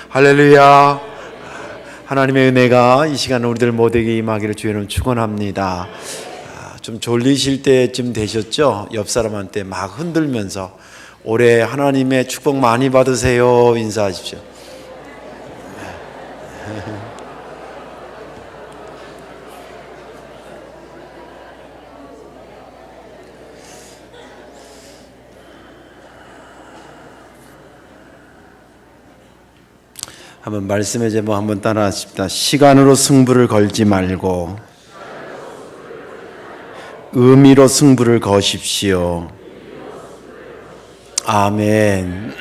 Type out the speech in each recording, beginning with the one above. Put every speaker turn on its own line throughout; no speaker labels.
할렐루야. 하나님의 은혜가 이 시간 우리들 모두에게 임하기를 주의는 축원합니다. 좀 졸리실 때쯤 되셨죠? 옆 사람한테 막 흔들면서 올해 하나님의 축복 많이 받으세요 인사하십시오. 한번 말씀의 제목 한번 따라하십시다. 시간으로 승부를 걸지 말고 의미로 승부를 거십시오. 아멘.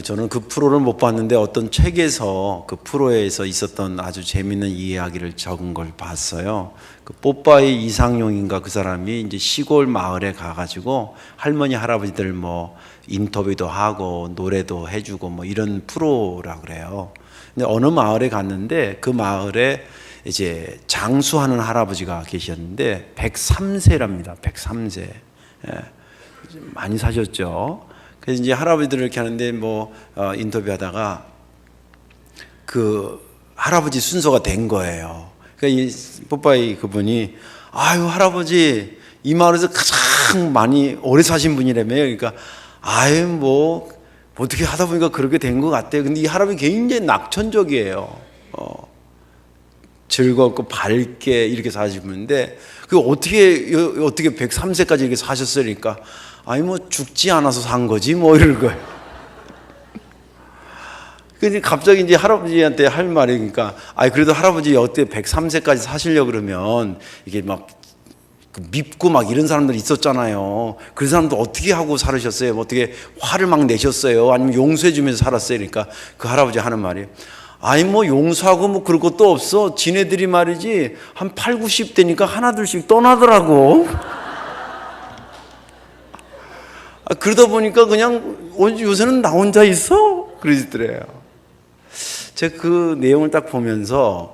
저는 그 프로를 못 봤는데 어떤 책에서 그 프로에서 있었던 아주 재밌는 이야기를 적은 걸 봤어요. 그 뽀빠이 이상용인가 그 사람이 이제 시골 마을에 가가지고 할머니 할아버지들 뭐 인터뷰도 하고 노래도 해주고 뭐 이런 프로라 그래요. 근데 어느 마을에 갔는데 그 마을에 이제 장수하는 할아버지가 계셨는데 103세랍니다. 103세. 예. 많이 사셨죠. 그래서 이제 할아버지들 이렇게 하는데 인터뷰하다가 그 할아버지 순서가 된 거예요. 그러니까 이 뽀빠이 그분이 아유 할아버지 이 마을에서 가장 많이 오래 사신 분이라며요. 그러니까 아유 뭐 어떻게 하다 보니까 그렇게 된 것 같아요. 근데 이 할아버지 굉장히 낙천적이에요. 즐겁고 밝게 이렇게 사시는데 그 어떻게 103세까지 이렇게 사셨으니까 아니 뭐 죽지 않아서 산 거지 뭐 이럴 거예요. 근데 갑자기 이제 할아버지한테 할 말이 그러니까 아니 그래도 할아버지 어떻게 103세까지 사시려고 그러면 이게 막 밉고 막 이런 사람들 있었잖아요. 그 사람도 어떻게 하고 살으셨어요? 뭐 어떻게 화를 막 내셨어요? 아니면 용서해 주면서 살았어요? 그러니까 그 할아버지 하는 말이 아니 뭐 용서하고 뭐 그럴 것도 없어. 지네들이 말이지 한 8, 90 되니까 하나둘씩 떠나더라고. 그러다 보니까 그냥 요새는 나 혼자 있어? 그러시더래요. 제가 그 내용을 딱 보면서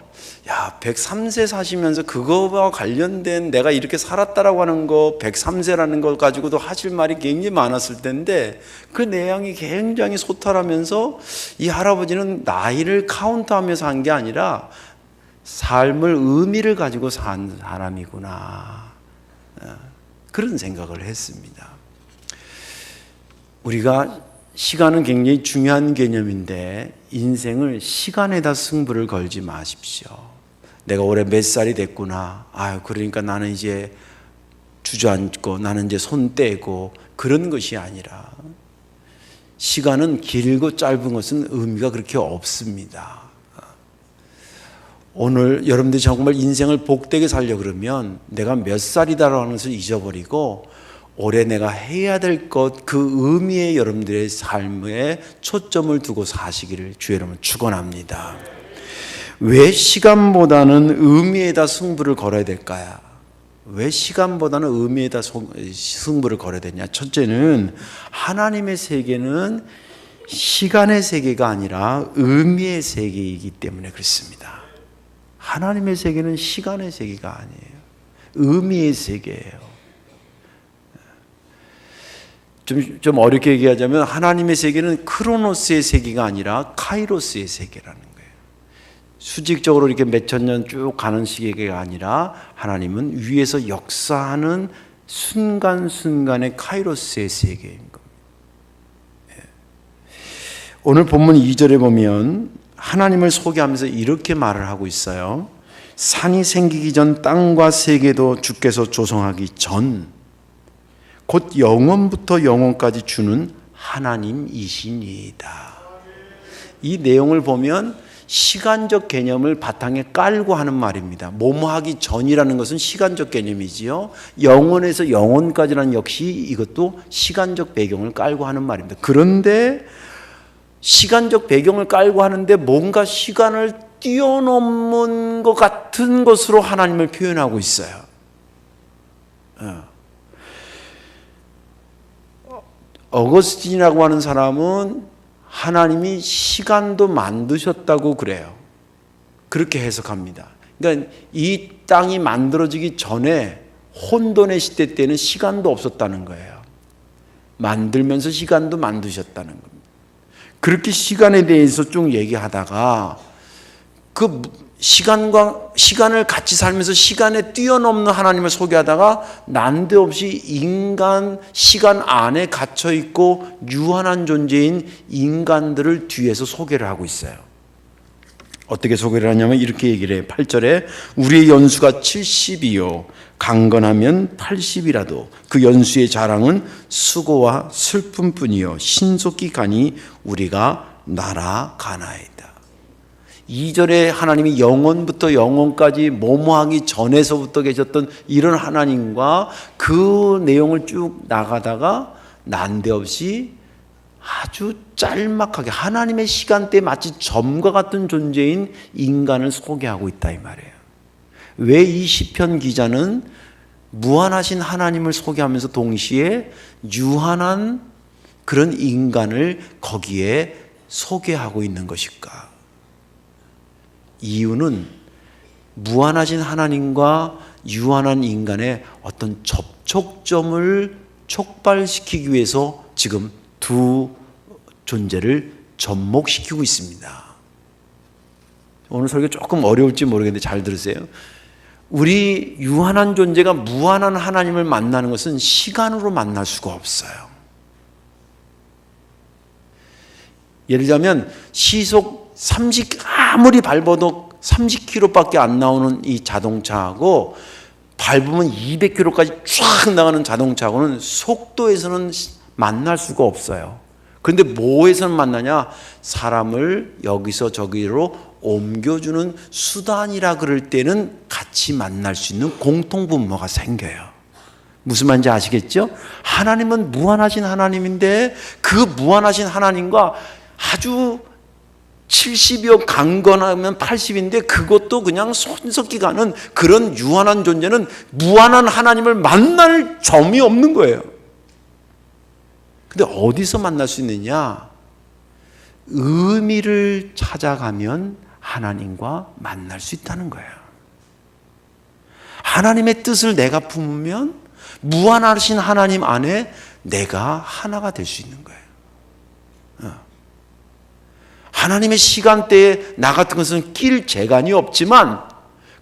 야 103세 사시면서 그거와 관련된 내가 이렇게 살았다라고 하는 거 103세라는 걸 가지고도 하실 말이 굉장히 많았을 텐데 그 내용이 굉장히 소탈하면서 이 할아버지는 나이를 카운트하면서 한 게 아니라 삶을 의미를 가지고 산 사람이구나 그런 생각을 했습니다. 우리가 시간은 굉장히 중요한 개념인데 인생을 시간에다 승부를 걸지 마십시오. 내가 올해 몇 살이 됐구나. 그러니까 나는 이제 주저앉고 나는 이제 손 떼고 그런 것이 아니라 시간은 길고 짧은 것은 의미가 그렇게 없습니다. 오늘 여러분들이 정말 인생을 복되게 살려고 그러면 내가 몇 살이다라는 것을 잊어버리고 올해 내가 해야 될 것 그 의미에 여러분들의 삶에 초점을 두고 사시기를 주의 이름으로 축원합니다. 왜 시간보다는 의미에다 승부를 걸어야 될까요? 왜 시간보다는 의미에다 승부를 걸어야 되냐? 첫째는 하나님의 세계는 시간의 세계가 아니라 의미의 세계이기 때문에 그렇습니다. 하나님의 세계는 시간의 세계가 아니에요. 의미의 세계예요. 좀 어렵게 얘기하자면 하나님의 세계는 크로노스의 세계가 아니라 카이로스의 세계라는 거예요. 수직적으로 이렇게 몇천 년 쭉 가는 세계가 아니라 하나님은 위에서 역사하는 순간순간의 카이로스의 세계인 겁니다. 오늘 본문 2절에 보면 하나님을 소개하면서 이렇게 말을 하고 있어요. 산이 생기기 전 땅과 세계도 주께서 조성하기 전 곧 영원부터 영원까지 주는 하나님이시니이다. 이 내용을 보면 시간적 개념을 바탕에 깔고 하는 말입니다. 뭐뭐하기 전이라는 것은 시간적 개념이지요. 영원에서 영원까지라는 역시 이것도 시간적 배경을 깔고 하는 말입니다. 그런데 시간적 배경을 깔고 하는데 뭔가 시간을 뛰어넘는 것 같은 것으로 하나님을 표현하고 있어요. 어거스틴이라고 하는 사람은 하나님이 시간도 만드셨다고 그래요. 그렇게 해석합니다. 그러니까 이 땅이 만들어지기 전에 혼돈의 시대 때는 시간도 없었다는 거예요. 만들면서 시간도 만드셨다는 겁니다. 그렇게 시간에 대해서 쭉 얘기하다가 그 시간을 같이 살면서 시간에 뛰어넘는 하나님을 소개하다가 난데없이 인간 시간 안에 갇혀 있고 유한한 존재인 인간들을 뒤에서 소개를 하고 있어요. 어떻게 소개를 하냐면 이렇게 얘기를 해요. 8절에 우리의 연수가 70이요 강건하면 80이라도 그 연수의 자랑은 수고와 슬픔뿐이요 신속히 가니 우리가 날아가나이다. 2절에 하나님이 영원부터 영원까지 뭐뭐하기 전에서부터 계셨던 이런 하나님과 그 내용을 쭉 나가다가 난데없이 아주 짤막하게 하나님의 시간대에 마치 점과 같은 존재인 인간을 소개하고 있다 이 말이에요. 왜 이 시편 기자는 무한하신 하나님을 소개하면서 동시에 유한한 그런 인간을 거기에 소개하고 있는 것일까? 이유는 무한하신 하나님과 유한한 인간의 어떤 접촉점을 촉발시키기 위해서 지금 두 존재를 접목시키고 있습니다. 오늘 설교 조금 어려울지 모르겠는데 잘 들으세요. 우리 유한한 존재가 무한한 하나님을 만나는 것은 시간으로 만날 수가 없어요. 예를 들자면 시속 아무리 밟아도 30km밖에 안 나오는 이 자동차하고 밟으면 200km까지 쫙 나가는 자동차하고는 속도에서는 만날 수가 없어요. 그런데 뭐에서는 만나냐? 사람을 여기서 저기로 옮겨주는 수단이라 그럴 때는 같이 만날 수 있는 공통분모가 생겨요. 무슨 말인지 아시겠죠? 하나님은 무한하신 하나님인데 그 무한하신 하나님과 아주 70여 강건하면 80인데 그것도 그냥 손석기 가는 그런 유한한 존재는 무한한 하나님을 만날 점이 없는 거예요. 근데 어디서 만날 수 있느냐? 의미를 찾아가면 하나님과 만날 수 있다는 거예요. 하나님의 뜻을 내가 품으면 무한하신 하나님 안에 내가 하나가 될 수 있는 거예요. 하나님의 시간대에 나 같은 것은 낄 재간이 없지만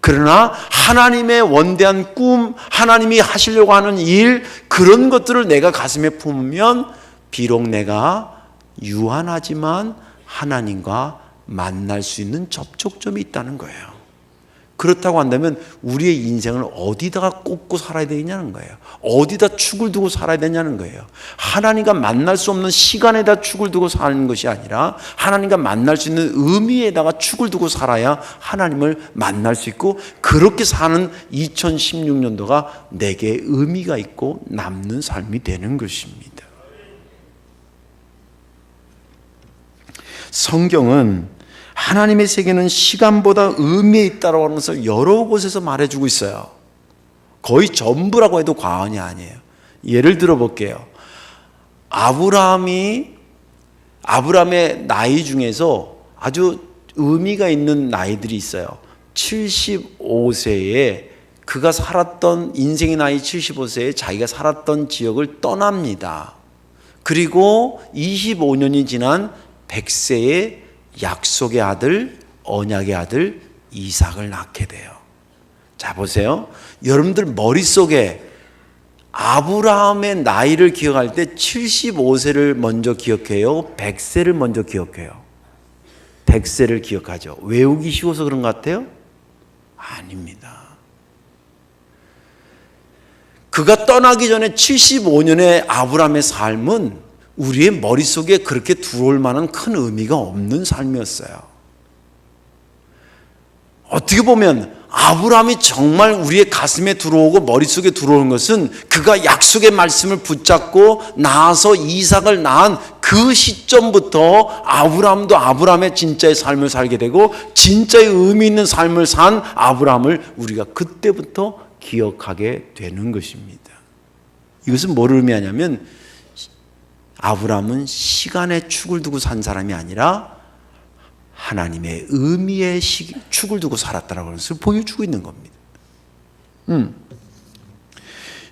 그러나 하나님의 원대한 꿈, 하나님이 하시려고 하는 일, 그런 것들을 내가 가슴에 품으면 비록 내가 유한하지만 하나님과 만날 수 있는 접촉점이 있다는 거예요. 그렇다고 한다면 우리의 인생을 어디다가 꽂고 살아야 되냐는 거예요. 어디다 축을 두고 살아야 되냐는 거예요. 하나님과 만날 수 없는 시간에다 축을 두고 사는 것이 아니라 하나님과 만날 수 있는 의미에다가 축을 두고 살아야 하나님을 만날 수 있고, 그렇게 사는 2016년도가 내게 의미가 있고 남는 삶이 되는 것입니다. 성경은 하나님의 세계는 시간보다 의미에 있다고 하는 것을 여러 곳에서 말해주고 있어요. 거의 전부라고 해도 과언이 아니에요. 예를 들어 볼게요. 아브라함의 나이 중에서 아주 의미가 있는 나이들이 있어요. 75세에 그가 살았던 인생의 나이 75세에 자기가 살았던 지역을 떠납니다. 그리고 25년이 지난 100세에 약속의 아들, 언약의 아들 이삭을 낳게 돼요. 자, 보세요. 여러분들 머릿속에 아브라함의 나이를 기억할 때 75세를 먼저 기억해요? 100세를 먼저 기억해요? 100세를 기억하죠. 외우기 쉬워서 그런 것 같아요? 아닙니다. 그가 떠나기 전에 75년의 아브라함의 삶은 우리의 머릿속에 그렇게 들어올 만한 큰 의미가 없는 삶이었어요. 어떻게 보면 아브라함이 정말 우리의 가슴에 들어오고 머릿속에 들어오는 것은 그가 약속의 말씀을 붙잡고 나아서 이삭을 낳은 그 시점부터 아브라함도 아브라함의 진짜의 삶을 살게 되고 진짜의 의미 있는 삶을 산 아브라함을 우리가 그때부터 기억하게 되는 것입니다. 이것은 뭘 의미하냐면 아브라함은 시간에 축을 두고 산 사람이 아니라 하나님의 의미의 축을 두고 살았다는 것을 보여주고 있는 겁니다.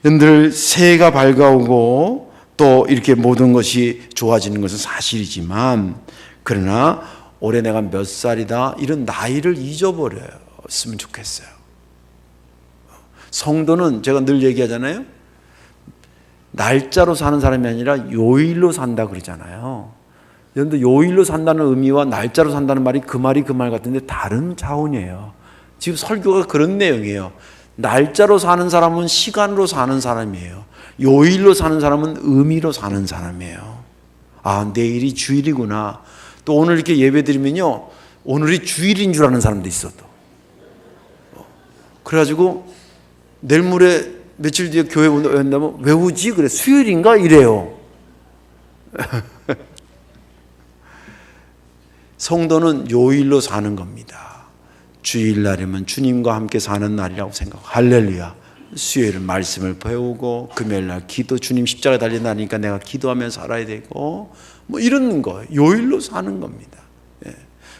여러분들 새해가 밝아오고 또 이렇게 모든 것이 좋아지는 것은 사실이지만, 그러나 올해 내가 몇 살이다 이런 나이를 잊어버렸으면 좋겠어요. 성도는 제가 늘 얘기하잖아요. 날짜로 사는 사람이 아니라 요일로 산다 그러잖아요. 그런데 요일로 산다는 의미와 날짜로 산다는 말이 그 말이 그 말 같은데 다른 차원이에요. 지금 설교가 그런 내용이에요. 날짜로 사는 사람은 시간으로 사는 사람이에요. 요일로 사는 사람은 의미로 사는 사람이에요. 아, 내일이 주일이구나. 또 오늘 이렇게 예배 드리면요, 오늘이 주일인 줄 아는 사람도 있어. 또 그래가지고 내일 모레 며칠 뒤에 교회 온다면 왜 오지? 그래, 수요일인가? 이래요. 성도는 요일로 사는 겁니다. 주일날이면 주님과 함께 사는 날이라고 생각하고, 할렐루야. 수요일은 말씀을 배우고, 금요일날 기도, 주님 십자가 달린 날이니까 내가 기도하며 살아야 되고, 뭐 이런 거 요일로 사는 겁니다.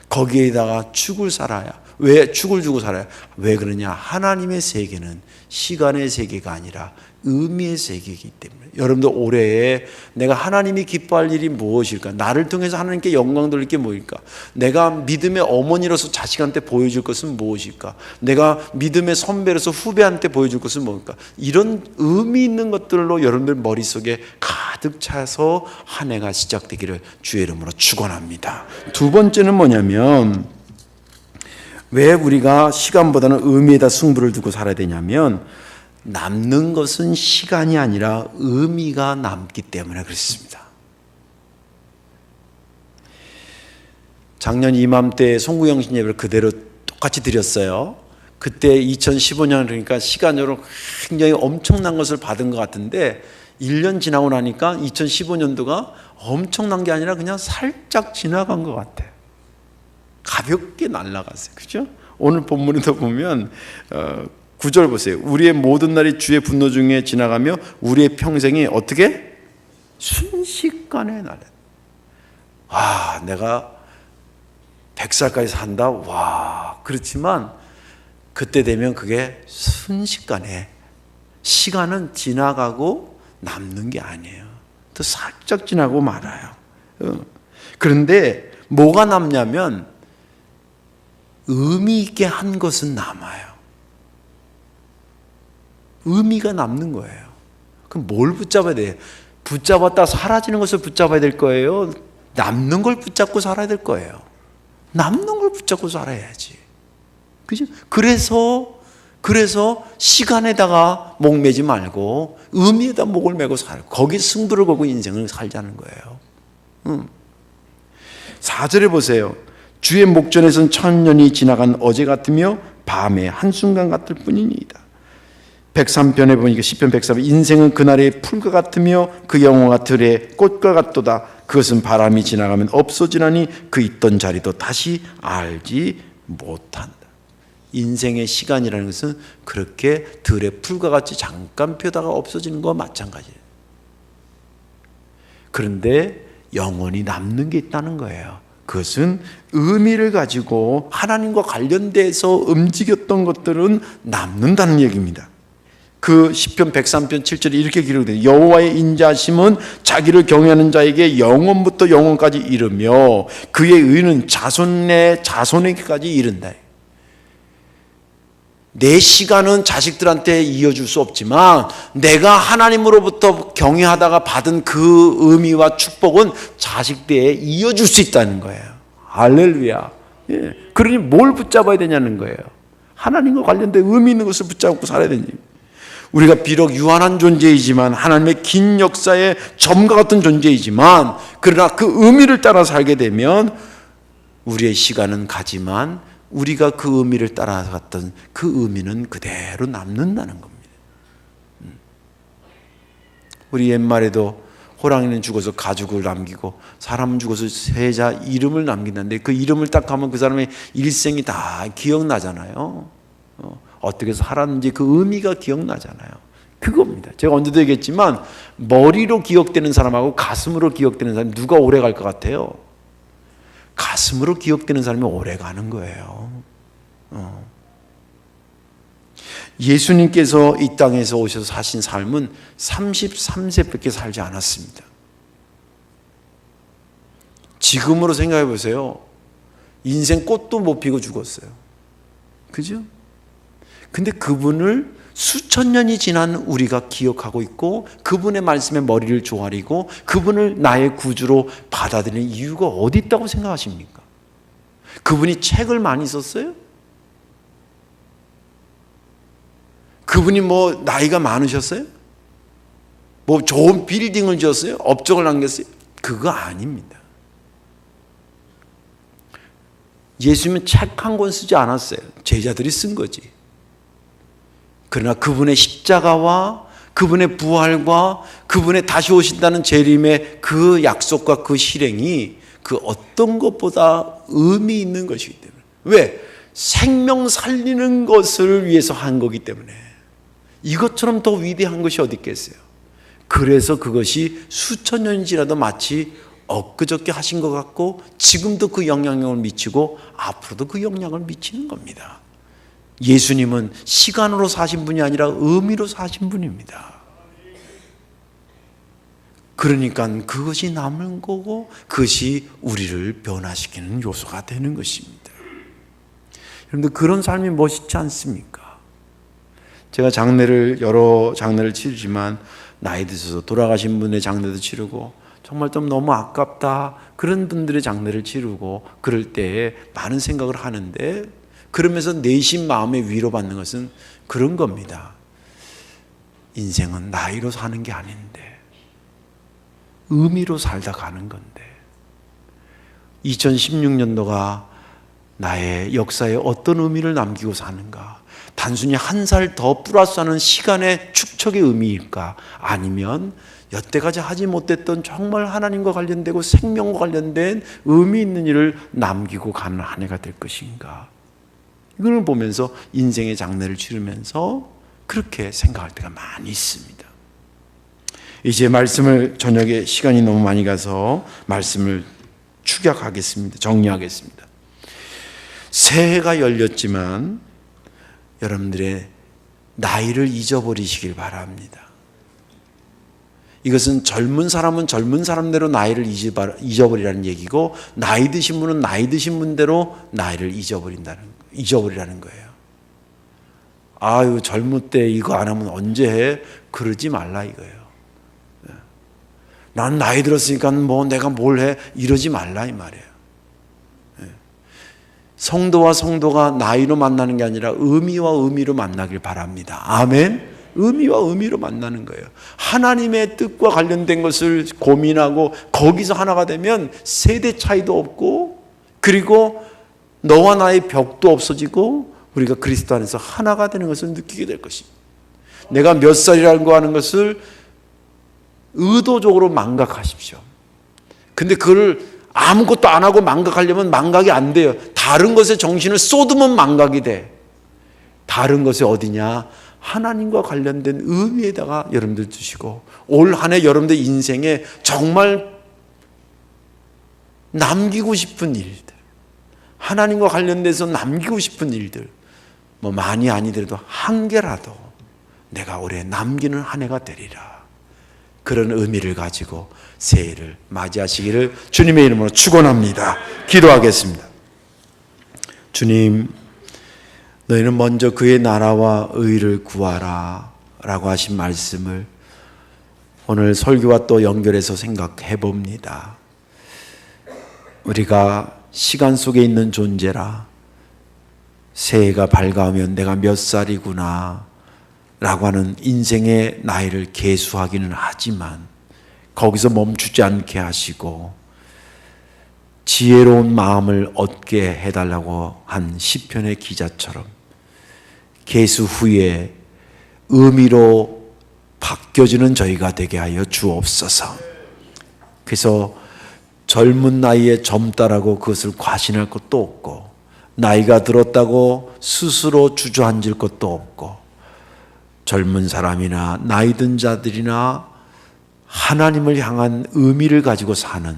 거기에다가 축을 살아야. 왜 축을 주고 살아요? 왜 그러냐? 하나님의 세계는 시간의 세계가 아니라 의미의 세계이기 때문에. 여러분들 올해에 내가 하나님이 기뻐할 일이 무엇일까? 나를 통해서 하나님께 영광 돌릴 게 무엇일까? 내가 믿음의 어머니로서 자식한테 보여줄 것은 무엇일까? 내가 믿음의 선배로서 후배한테 보여줄 것은 무엇일까? 이런 의미 있는 것들로 여러분들 머릿속에 가득 차서 한 해가 시작되기를 주의 이름으로 축원합니다. 두 번째는 뭐냐면, 왜 우리가 시간보다는 의미에다 승부를 두고 살아야 되냐면, 남는 것은 시간이 아니라 의미가 남기 때문에 그렇습니다. 작년 이맘때 송구영신 예배를 그대로 똑같이 드렸어요. 그때 2015년, 그러니까 시간으로 굉장히 엄청난 것을 받은 것 같은데 1년 지나고 나니까 2015년도가 엄청난 게 아니라 그냥 살짝 지나간 것 같아요. 가볍게 날아갔어요. 그죠? 오늘 본문에도 보면 9절 보세요. 우리의 모든 날이 주의 분노 중에 지나가며 우리의 평생이 어떻게? 순식간에 날아. 아, 내가 100살까지 산다? 와, 그렇지만 그때 되면 그게 순식간에, 시간은 지나가고 남는 게 아니에요. 또 살짝 지나고 말아요. 그런데 뭐가 남냐면 의미 있게 한 것은 남아요. 의미가 남는 거예요. 그럼 뭘 붙잡아야 돼요? 붙잡았다 사라지는 것을 붙잡아야 될 거예요? 남는 걸 붙잡고 살아야 될 거예요? 남는 걸 붙잡고 살아야지. 그죠? 그래서 시간에다가 목 매지 말고 의미에다 목을 매고 살고, 거기 승부를 걸고 인생을 살자는 거예요. 4절에 보세요. 주의 목전에서는 천년이 지나간 어제 같으며 밤의 한순간 같을 뿐이니이다. 103편에 보니까 시편 103편, 인생은 그날의 풀과 같으며 그 영화가 들의 꽃과 같도다. 그것은 바람이 지나가면 없어지나니 그 있던 자리도 다시 알지 못한다. 인생의 시간이라는 것은 그렇게 들의 풀과 같이 잠깐 펴다가 없어지는 것과 마찬가지예요. 그런데 영원히 남는 게 있다는 거예요. 그것은 의미를 가지고 하나님과 관련돼서 움직였던 것들은 남는다는 얘기입니다. 그 시편 103편 7절에 이렇게 기록되어, 여호와의 인자하심은 자기를 경외하는 자에게 영원부터 영원까지 이르며 그의 의는 자손 내 자손에게까지 이른다. 내 시간은 자식들한테 이어줄 수 없지만 내가 하나님으로부터 경외하다가 받은 그 의미와 축복은 자식들에 이어줄 수 있다는 거예요. 할렐루야. 예. 그러니 뭘 붙잡아야 되냐는 거예요. 하나님과 관련된 의미 있는 것을 붙잡고 살아야 되니. 우리가 비록 유한한 존재이지만, 하나님의 긴 역사의 점과 같은 존재이지만, 그러나 그 의미를 따라 살게 되면 우리의 시간은 가지만 우리가 그 의미를 따라갔던 그 의미는 그대로 남는다는 겁니다. 우리 옛말에도 호랑이는 죽어서 가죽을 남기고 사람은 죽어서 세자 이름을 남긴다는데, 그 이름을 딱 하면 그 사람의 일생이 다 기억나잖아요. 어떻게 살았는지 그 의미가 기억나잖아요. 그겁니다. 제가 언제도 얘기했지만 머리로 기억되는 사람하고 가슴으로 기억되는 사람이 누가 오래 갈 것 같아요? 가슴으로 기억되는 사람이 오래 가는 거예요. 예수님께서 이 땅에서 오셔서 사신 삶은 33세밖에 살지 않았습니다. 지금으로 생각해 보세요. 인생 꽃도 못 피고 죽었어요. 그죠? 근데 그분을 수천 년이 지난 우리가 기억하고 있고 그분의 말씀에 머리를 조아리고 그분을 나의 구주로 받아들이는 이유가 어디 있다고 생각하십니까? 그분이 책을 많이 썼어요? 그분이 뭐 나이가 많으셨어요? 뭐 좋은 빌딩을 지었어요? 업적을 남겼어요? 그거 아닙니다. 예수님은 책 한 권 쓰지 않았어요. 제자들이 쓴 거지. 그러나 그분의 십자가와 그분의 부활과 그분의 다시 오신다는 재림의 그 약속과 그 실행이 그 어떤 것보다 의미 있는 것이기 때문에. 왜? 생명 살리는 것을 위해서 한 거기 때문에. 이것처럼 더 위대한 것이 어디 있겠어요? 그래서 그것이 수천 년이 지나도 마치 엊그저께 하신 것 같고 지금도 그 영향력을 미치고 앞으로도 그 영향을 미치는 겁니다. 예수님은 시간으로 사신 분이 아니라 의미로 사신 분입니다. 그러니까 그것이 남는 거고 그것이 우리를 변화시키는 요소가 되는 것입니다. 여러분들 그런 삶이 멋있지 않습니까? 제가 여러 장례를 치르지만 나이 드셔서 돌아가신 분의 장례도 치르고 정말 좀 너무 아깝다 그런 분들의 장례를 치르고 그럴 때에 많은 생각을 하는데 그러면서 내심 마음에 위로받는 것은 그런 겁니다. 인생은 나이로 사는 게 아닌데 의미로 살다 가는 건데 2016년도가 나의 역사에 어떤 의미를 남기고 사는가? 단순히 한 살 더 플러스하는 시간의 축적의 의미일까? 아니면 여태까지 하지 못했던 정말 하나님과 관련되고 생명과 관련된 의미 있는 일을 남기고 가는 한 해가 될 것인가? 이걸 보면서 인생의 장례를 치르면서 그렇게 생각할 때가 많이 있습니다. 이제 말씀을 저녁에 시간이 너무 많이 가서 말씀을 축약하겠습니다. 정리하겠습니다. 새해가 열렸지만 여러분들의 나이를 잊어버리시길 바랍니다. 이것은 젊은 사람은 젊은 사람대로 나이를 잊어버리라는 얘기고 나이 드신 분은 나이 드신 분대로 나이를 잊어버리라는 거예요. 아유 젊을 때 이거 안 하면 언제 해? 그러지 말라 이거예요. 난 나이 들었으니까 뭐 내가 뭘 해? 이러지 말라 이 말이에요. 성도와 성도가 나이로 만나는 게 아니라 의미와 의미로 만나길 바랍니다. 아멘. 의미와 의미로 만나는 거예요. 하나님의 뜻과 관련된 것을 고민하고 거기서 하나가 되면 세대 차이도 없고 그리고 너와 나의 벽도 없어지고 우리가 그리스도 안에서 하나가 되는 것을 느끼게 될 것입니다. 내가 몇 살이라고 하는 것을 의도적으로 망각하십시오. 근데 그걸 아무것도 안 하고 망각하려면 망각이 안 돼요. 다른 것에 정신을 쏟으면 망각이 돼. 다른 것이 어디냐? 하나님과 관련된 의미에다가 여러분들 두시고 올 한 해 여러분들 인생에 정말 남기고 싶은 일들, 하나님과 관련돼서 남기고 싶은 일들, 뭐 많이 아니더라도 한 개라도 내가 올해 남기는 한 해가 되리라. 그런 의미를 가지고 새해를 맞이하시기를 주님의 이름으로 축원합니다. 기도하겠습니다. 주님, 너희는 먼저 그의 나라와 의를 구하라 라고 하신 말씀을 오늘 설교와 또 연결해서 생각해 봅니다. 우리가 시간 속에 있는 존재라 새해가 밝아오면 내가 몇 살이구나 라고 하는 인생의 나이를 계수하기는 하지만 거기서 멈추지 않게 하시고 지혜로운 마음을 얻게 해달라고 한 시편의 기자처럼 계수 후에 의미로 바뀌어지는 저희가 되게 하여 주옵소서. 그래서 젊은 나이에 젊다라고 그것을 과신할 것도 없고 나이가 들었다고 스스로 주저앉을 것도 없고 젊은 사람이나 나이 든 자들이나 하나님을 향한 의미를 가지고 사는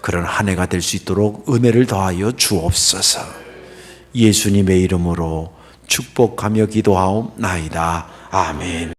그런 한 해가 될 수 있도록 은혜를 더하여 주옵소서. 예수님의 이름으로 축복하며 기도하옵나이다. 아멘.